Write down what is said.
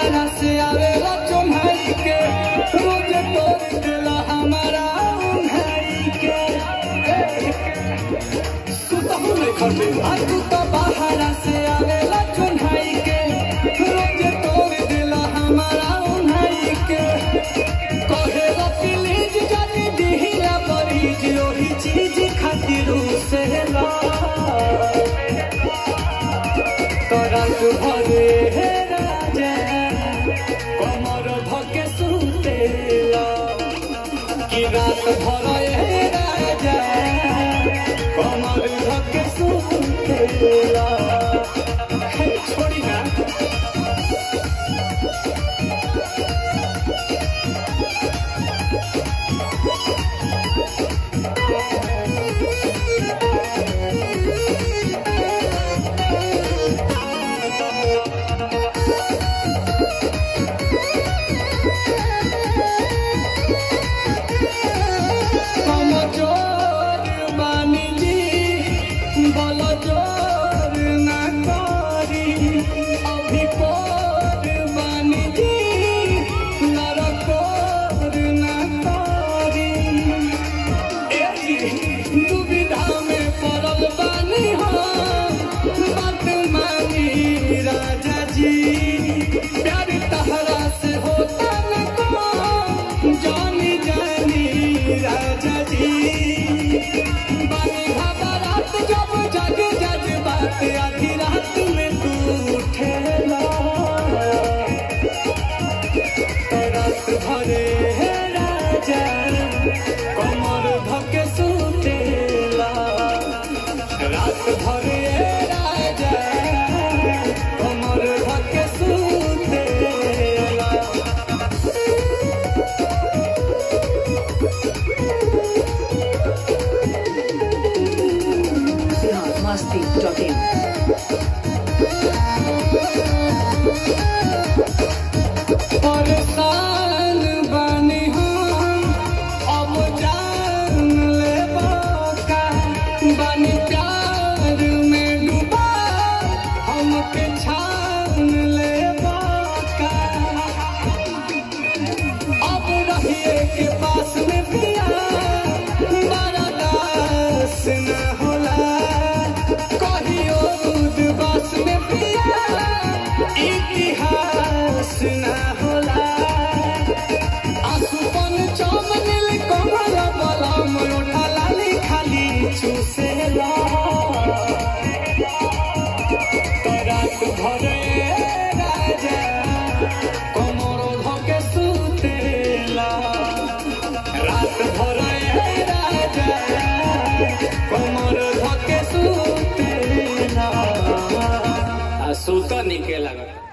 बाहर से आवेला चुन्हाई के रोज तोड़ देला हमारा उन्हाई के सुतहु नहीं खटे तू तो बाहर से आवेला चुन्हाई के रोज तोड़ देला हमारा उन्हाई के कहेला प्लीज जानी दिहिला मरीज ओही चीज खातिर से ला रात भरे हे राजा कमर धके सुतेला कि रात भरे हे राजा कमर धके सुतेला छोड़ी ना आधी रात में तू उठेला तो रात भरे हे राजा कमर धके सुतेला रात भरे हे राजा कमर धके सुतेला masti.in परेशान बानी हम अब जान ले का बानी प्यार में डूबा हमके छान ले का अब रहिए के पास में पिया बड़ा दास न होला कहियो उदबास में पिया इतिहास न होला आसुपन चमनिल कमल बलम उठा लाली खाली चूसेला तो रात भरे राजा कमर धके सुतेला रात भरे राजा कमर धके सुतेला आ सुता निके लागत।